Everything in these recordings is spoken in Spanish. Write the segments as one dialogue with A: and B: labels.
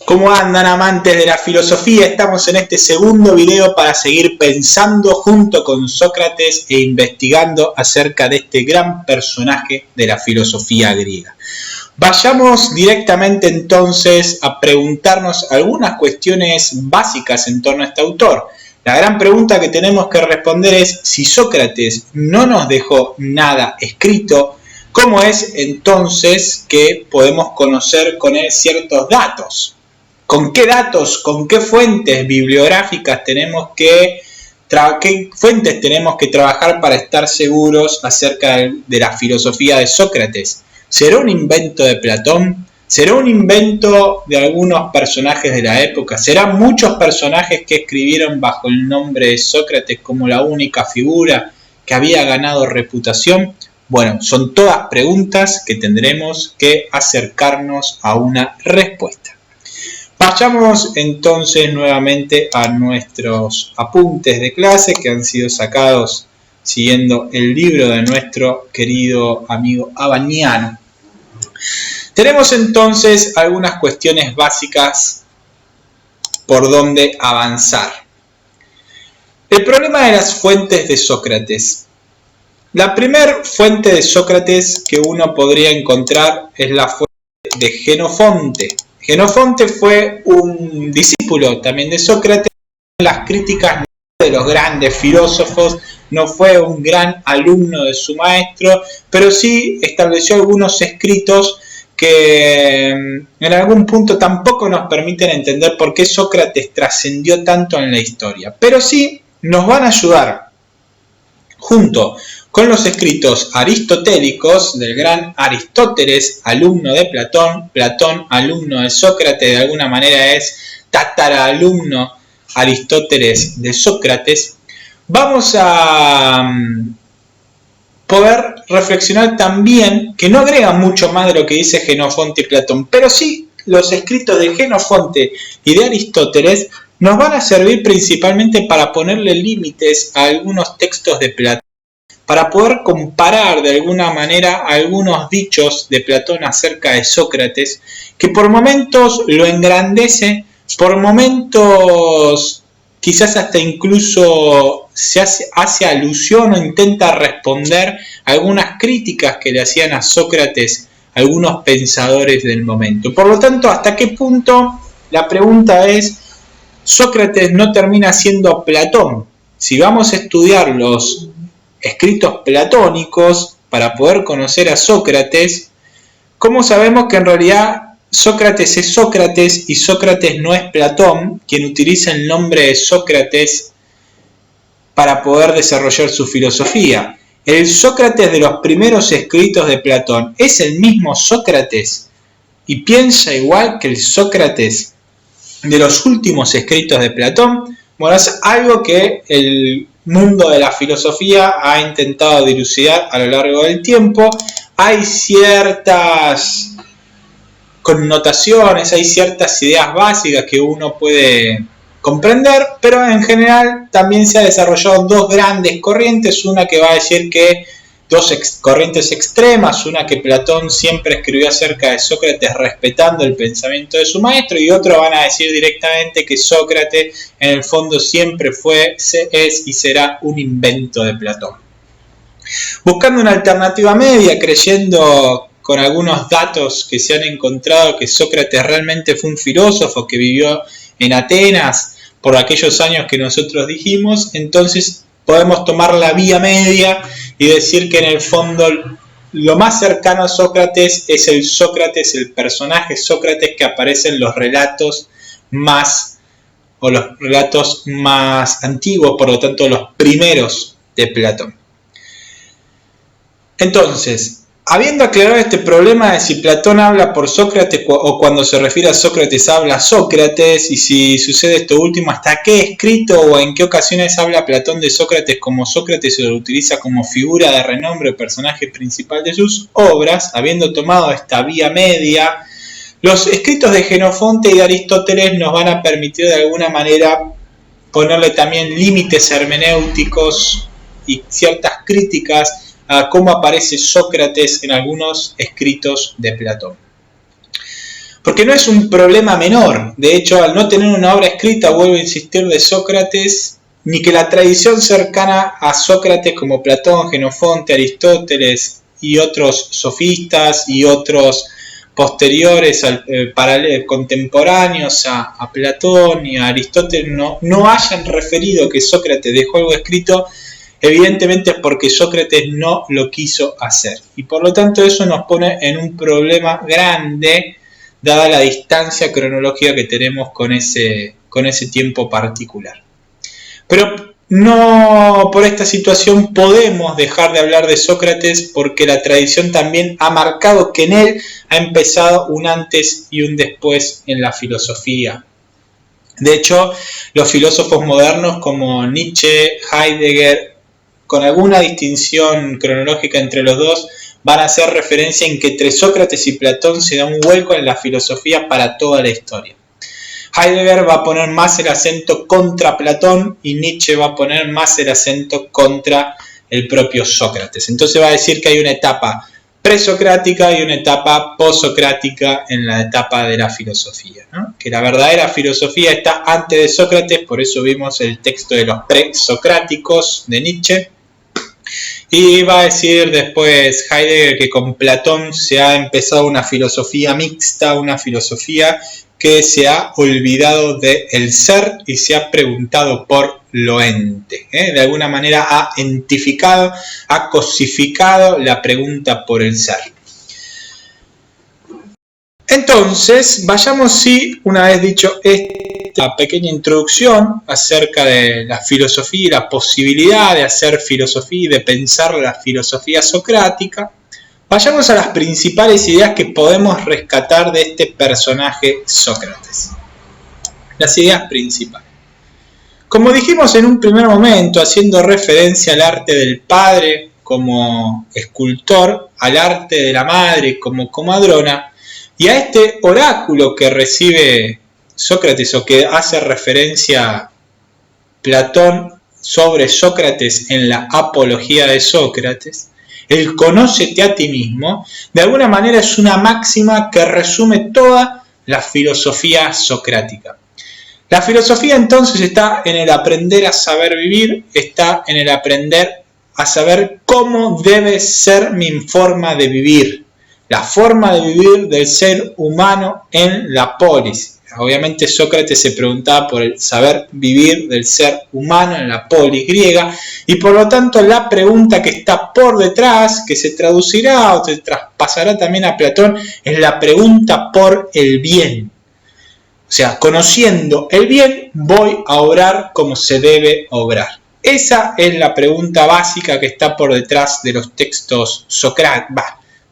A: ¿Cómo andan, amantes de la filosofía? Estamos en este segundo video para seguir pensando junto con Sócrates e investigando acerca de este gran personaje de la filosofía griega. Vayamos directamente entonces a preguntarnos algunas cuestiones básicas en torno a este autor. La gran pregunta que tenemos que responder es: si Sócrates no nos dejó nada escrito, ¿cómo es entonces que podemos conocer con él ciertos datos? ¿Con qué datos, con qué fuentes bibliográficas qué fuentes tenemos que trabajar para estar seguros acerca de la filosofía de Sócrates? ¿Será un invento de Platón? ¿Será un invento de algunos personajes de la época? ¿Serán muchos personajes que escribieron bajo el nombre de Sócrates como la única figura que había ganado reputación? Bueno, son todas preguntas que tendremos que acercarnos a una respuesta. Vayamos entonces nuevamente a nuestros apuntes de clase que han sido sacados siguiendo el libro de nuestro querido amigo Abaniano. Tenemos entonces algunas cuestiones básicas por donde avanzar. El problema de las fuentes de Sócrates. La primera fuente de Sócrates que uno podría encontrar es la fuente de Jenofonte. Jenofonte fue un discípulo también de Sócrates. Las críticas de los grandes filósofos, no fue un gran alumno de su maestro, pero sí estableció algunos escritos que en algún punto tampoco nos permiten entender por qué Sócrates trascendió tanto en la historia, pero sí nos van a ayudar, junto con los escritos aristotélicos del gran Aristóteles, alumno de Platón, Platón alumno de Sócrates, de alguna manera es tataraalumno Aristóteles de Sócrates. Vamos a poder reflexionar también que no agrega mucho más de lo que dice Jenofonte y Platón, pero sí los escritos de Jenofonte y de Aristóteles nos van a servir principalmente para ponerle límites a algunos textos de Platón, para poder comparar de alguna manera algunos dichos de Platón acerca de Sócrates, que por momentos lo engrandece, por momentos quizás hasta incluso se hace alusión o intenta responder a algunas críticas que le hacían a Sócrates algunos pensadores del momento. Por lo tanto, ¿hasta qué punto? La pregunta es: ¿Sócrates no termina siendo Platón? Si vamos a estudiar los escritos platónicos para poder conocer a Sócrates, ¿cómo sabemos que en realidad Sócrates es Sócrates y Sócrates no es Platón, quien utiliza el nombre de Sócrates para poder desarrollar su filosofía? ¿El Sócrates de los primeros escritos de Platón es el mismo Sócrates y piensa igual que el Sócrates de los últimos escritos de Platón? Bueno, es algo que el mundo de la filosofía ha intentado dilucidar a lo largo del tiempo. Hay ciertas connotaciones, hay ciertas ideas básicas que uno puede comprender, pero en general también se han desarrollado dos grandes corrientes, una que va a decir que corrientes extremas, una que Platón siempre escribió acerca de Sócrates respetando el pensamiento de su maestro, y otro van a decir directamente que Sócrates en el fondo siempre fue, es y será un invento de Platón. Buscando una alternativa media, creyendo con algunos datos que se han encontrado que Sócrates realmente fue un filósofo que vivió en Atenas por aquellos años que nosotros dijimos, entonces podemos tomar la vía media y decir que en el fondo lo más cercano a Sócrates es el personaje Sócrates que aparece en los relatos más antiguos, por lo tanto los primeros de Platón. Entonces, habiendo aclarado este problema de si Platón habla por Sócrates o cuando se refiere a Sócrates habla Sócrates, y si sucede esto último, hasta qué escrito o en qué ocasiones habla Platón de Sócrates como Sócrates se lo utiliza como figura de renombre o personaje principal de sus obras, habiendo tomado esta vía media, los escritos de Jenofonte y de Aristóteles nos van a permitir de alguna manera ponerle también límites hermenéuticos y ciertas críticas a cómo aparece Sócrates en algunos escritos de Platón. Porque no es un problema menor. De hecho, al no tener una obra escrita, vuelvo a insistir, de Sócrates, ni que la tradición cercana a Sócrates como Platón, Jenofonte, Aristóteles y otros sofistas y otros posteriores, contemporáneos a Platón y a Aristóteles, no hayan referido que Sócrates dejó algo escrito, evidentemente es porque Sócrates no lo quiso hacer. Y por lo tanto eso nos pone en un problema grande, dada la distancia cronológica que tenemos con ese tiempo particular. Pero no por esta situación podemos dejar de hablar de Sócrates, porque la tradición también ha marcado que en él ha empezado un antes y un después en la filosofía. De hecho, los filósofos modernos como Nietzsche, Heidegger, con alguna distinción cronológica entre los dos, van a hacer referencia en que entre Sócrates y Platón se da un hueco en la filosofía para toda la historia. Heidegger va a poner más el acento contra Platón y Nietzsche va a poner más el acento contra el propio Sócrates. Entonces va a decir que hay una etapa presocrática y una etapa posocrática en la etapa de la filosofía, ¿no? Que la verdadera filosofía está antes de Sócrates, por eso vimos el texto de los presocráticos de Nietzsche. Y va a decir después Heidegger que con Platón se ha empezado una filosofía mixta, una filosofía que se ha olvidado del ser y se ha preguntado por lo ente. De alguna manera ha entificado, ha cosificado la pregunta por el ser. Entonces, vayamos, sí, una vez dicho esta pequeña introducción acerca de la filosofía y la posibilidad de hacer filosofía y de pensar la filosofía socrática, vayamos a las principales ideas que podemos rescatar de este personaje Sócrates. Las ideas principales. Como dijimos en un primer momento, haciendo referencia al arte del padre como escultor, al arte de la madre como comadrona, y a este oráculo que recibe Sócrates o que hace referencia Platón sobre Sócrates en la Apología de Sócrates, el conócete a ti mismo, de alguna manera es una máxima que resume toda la filosofía socrática. La filosofía entonces está en el aprender a saber vivir, está en el aprender a saber cómo debe ser mi forma de vivir, la forma de vivir del ser humano en la polis. Obviamente Sócrates se preguntaba por el saber vivir del ser humano en la polis griega, y por lo tanto la pregunta que está por detrás, que se traducirá o se traspasará también a Platón, es la pregunta por el bien. O sea, conociendo el bien, voy a obrar como se debe obrar. Esa es la pregunta básica que está por detrás de los textos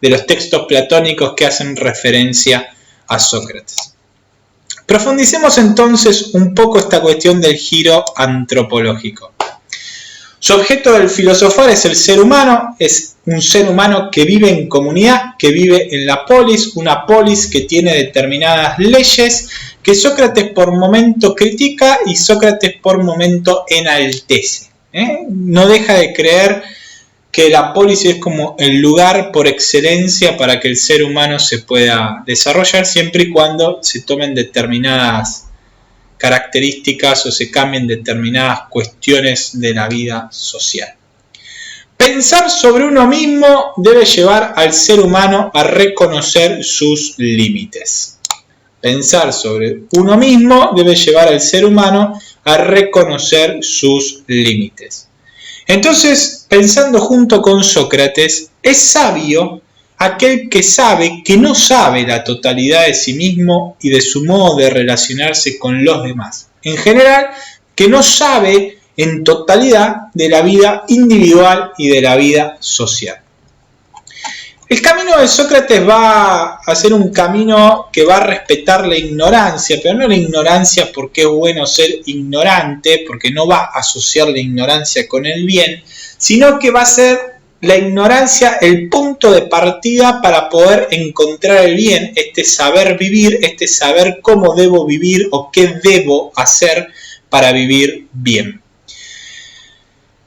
A: de los textos platónicos que hacen referencia a Sócrates. Profundicemos entonces un poco esta cuestión del giro antropológico. Su objeto del filosofar es el ser humano, es un ser humano que vive en comunidad, que vive en la polis, una polis que tiene determinadas leyes que Sócrates por momento critica y Sócrates por momento enaltece. No deja de creer que la polis es como el lugar por excelencia para que el ser humano se pueda desarrollar, siempre y cuando se tomen determinadas características o se cambien determinadas cuestiones de la vida social. Pensar sobre uno mismo debe llevar al ser humano a reconocer sus límites. Pensar sobre uno mismo debe llevar al ser humano a reconocer sus límites. Entonces, pensando junto con Sócrates, es sabio aquel que sabe que no sabe la totalidad de sí mismo y de su modo de relacionarse con los demás. En general, que no sabe en totalidad de la vida individual y de la vida social. El camino de Sócrates va a ser un camino que va a respetar la ignorancia, pero no la ignorancia porque es bueno ser ignorante, porque no va a asociar la ignorancia con el bien, sino que va a ser la ignorancia el punto de partida para poder encontrar el bien, este saber vivir, este saber cómo debo vivir o qué debo hacer para vivir bien.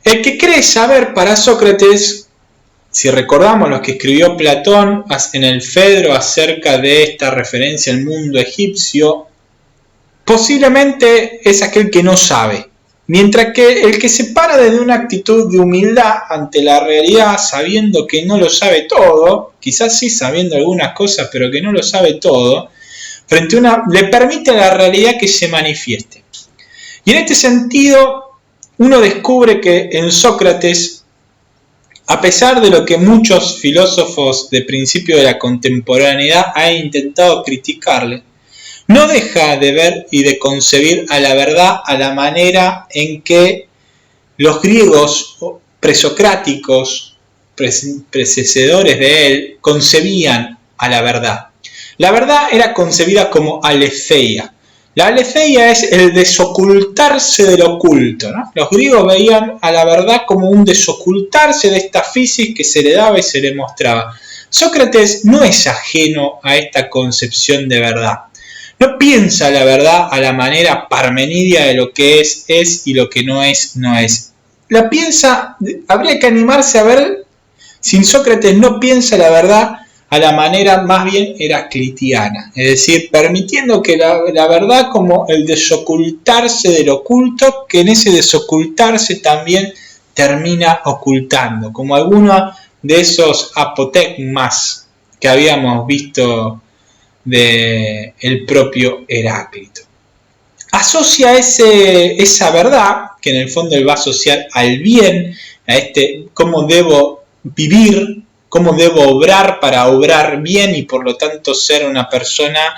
A: El que cree saber para Sócrates si recordamos lo que escribió Platón en el Fedro acerca de esta referencia al mundo egipcio, posiblemente es aquel que no sabe. Mientras que el que se para desde una actitud de humildad ante la realidad, sabiendo que no lo sabe todo, quizás sí sabiendo algunas cosas, pero que no lo sabe todo, le permite a la realidad que se manifieste. Y en este sentido, uno descubre que en Sócrates, a pesar de lo que muchos filósofos de principio de la contemporaneidad han intentado criticarle, no deja de ver y de concebir a la verdad a la manera en que los griegos presocráticos, predecesores de él, concebían a la verdad. La verdad era concebida como aletheia. La aletheia es el desocultarse del oculto, ¿no? Los griegos veían a la verdad como un desocultarse de esta physis que se le daba y se le mostraba. Sócrates no es ajeno a esta concepción de verdad. No piensa la verdad a la manera parmenidia de lo que es y lo que no es, no es. La piensa, habría que animarse a ver, sin Sócrates no piensa la verdad a la manera más bien heraclitiana, es decir, permitiendo que la verdad como el desocultarse del oculto, que en ese desocultarse también termina ocultando, como alguno de esos apotegmas que habíamos visto del propio Heráclito. Asocia esa verdad, que en el fondo él va a asociar al bien, a cómo debo vivir, cómo debo obrar para obrar bien y por lo tanto ser una persona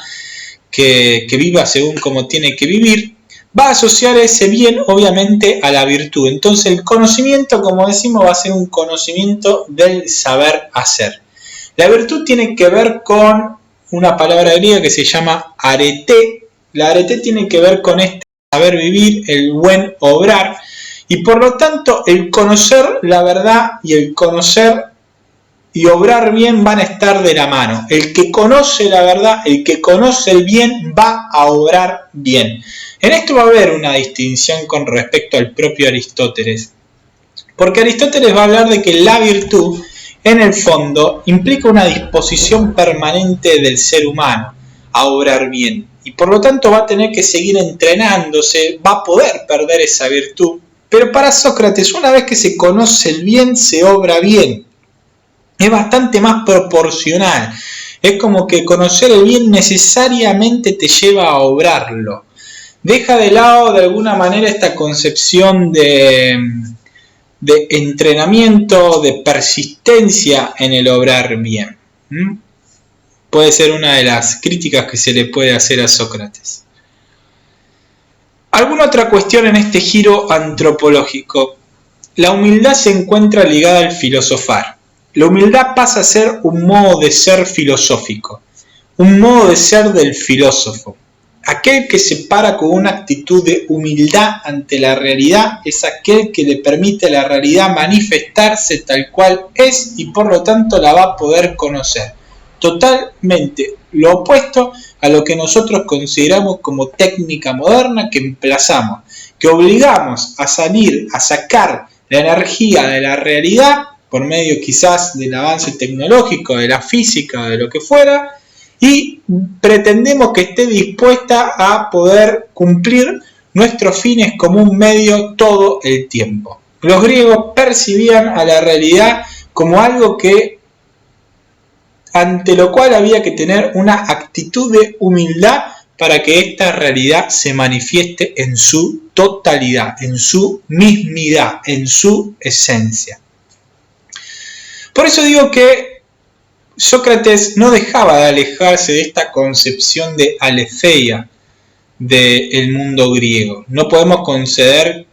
A: que viva según como tiene que vivir, va a asociar ese bien obviamente a la virtud. Entonces el conocimiento, como decimos, va a ser un conocimiento del saber hacer. La virtud tiene que ver con una palabra griega que se llama arete. La arete tiene que ver con este saber vivir, el buen obrar, y por lo tanto el conocer la verdad y el conocer y obrar bien van a estar de la mano. El que conoce la verdad, el que conoce el bien, va a obrar bien. En esto va a haber una distinción con respecto al propio Aristóteles, porque Aristóteles va a hablar de que la virtud en el fondo implica una disposición permanente del ser humano a obrar bien y por lo tanto va a tener que seguir entrenándose, va a poder perder esa virtud, pero para Sócrates una vez que se conoce el bien se obra bien, es bastante más proporcional, es como que conocer el bien necesariamente te lleva a obrarlo, deja de lado de alguna manera esta concepción de entrenamiento, de persistencia en el obrar bien. Puede ser una de las críticas que se le puede hacer a Sócrates. ¿Alguna otra cuestión en este giro antropológico? La humildad se encuentra ligada al filosofar. La humildad pasa a ser un modo de ser filosófico, un modo de ser del filósofo. Aquel que se para con una actitud de humildad ante la realidad es aquel que le permite a la realidad manifestarse tal cual es y por lo tanto la va a poder conocer. Totalmente lo opuesto a lo que nosotros consideramos como técnica moderna que emplazamos, que obligamos a salir, a sacar la energía de la realidad por medio quizás del avance tecnológico, de la física, de lo que fuera, y pretendemos que esté dispuesta a poder cumplir nuestros fines como un medio todo el tiempo. Los griegos percibían a la realidad como algo ante lo cual había que tener una actitud de humildad para que esta realidad se manifieste en su totalidad, en su mismidad, en su esencia. Por eso digo que Sócrates no dejaba de alejarse de esta concepción de aletheia del mundo griego. No podemos conceder,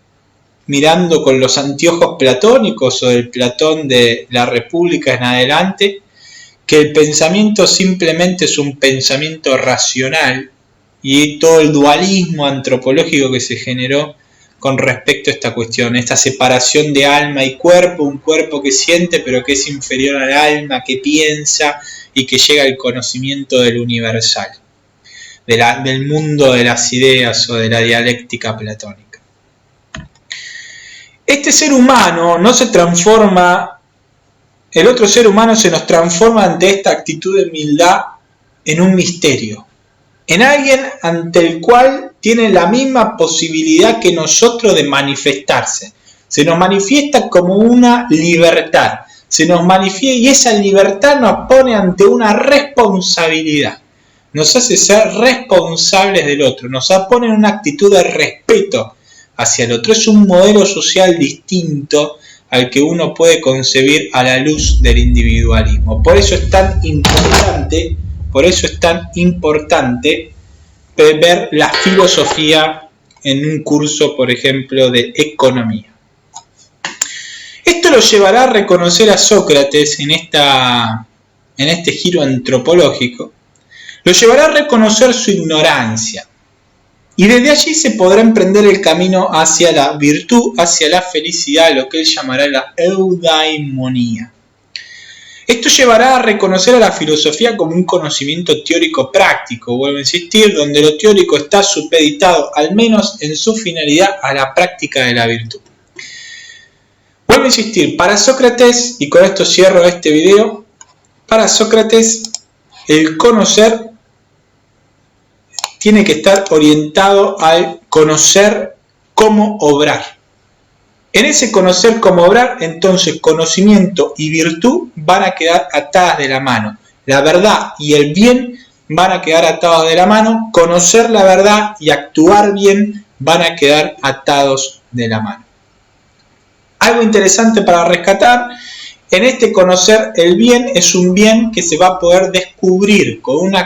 A: mirando con los anteojos platónicos o del Platón de la República en adelante, que el pensamiento simplemente es un pensamiento racional y todo el dualismo antropológico que se generó con respecto a esta cuestión, esta separación de alma y cuerpo, un cuerpo que siente pero que es inferior al alma, que piensa y que llega al conocimiento del universal, del mundo de las ideas o de la dialéctica platónica. Este ser humano no se transforma el otro ser humano se nos transforma ante esta actitud de humildad en un misterio, en alguien ante el cual tiene la misma posibilidad que nosotros de manifestarse. Se nos manifiesta como una libertad, se nos manifiesta y esa libertad nos pone ante una responsabilidad. Nos hace ser responsables del otro, nos pone en una actitud de respeto hacia el otro. Es un modelo social distinto al que uno puede concebir a la luz del individualismo. Por eso es tan importante ver la filosofía en un curso, por ejemplo, de economía. Esto lo llevará a reconocer a Sócrates en este giro antropológico, lo llevará a reconocer su ignorancia. Y desde allí se podrá emprender el camino hacia la virtud, hacia la felicidad, lo que él llamará la eudaimonía. Esto llevará a reconocer a la filosofía como un conocimiento teórico práctico, vuelvo a insistir, donde lo teórico está supeditado, al menos en su finalidad, a la práctica de la virtud. Vuelvo a insistir, para Sócrates, y con esto cierro este video, para Sócrates el conocer tiene que estar orientado al conocer cómo obrar. En ese conocer cómo obrar, entonces conocimiento y virtud van a quedar atadas de la mano. La verdad y el bien van a quedar atados de la mano. Conocer la verdad y actuar bien van a quedar atados de la mano. Algo interesante para rescatar, en este conocer el bien es un bien que se va a poder descubrir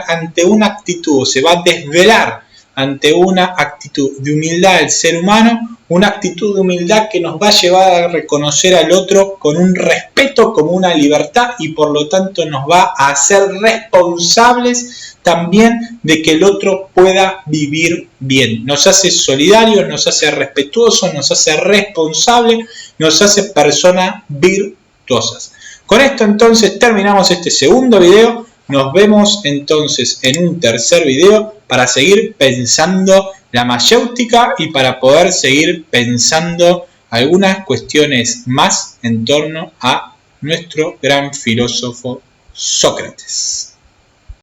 A: ante una actitud, se va a desvelar ante una actitud de humildad del ser humano, una actitud de humildad que nos va a llevar a reconocer al otro con un respeto, como una libertad, y por lo tanto nos va a hacer responsables también de que el otro pueda vivir bien. Nos hace solidarios, nos hace respetuosos, nos hace responsables, nos hace personas virtuosas. Con esto entonces terminamos este segundo video. Nos vemos entonces en un tercer video para seguir pensando la mayéutica y para poder seguir pensando algunas cuestiones más en torno a nuestro gran filósofo Sócrates.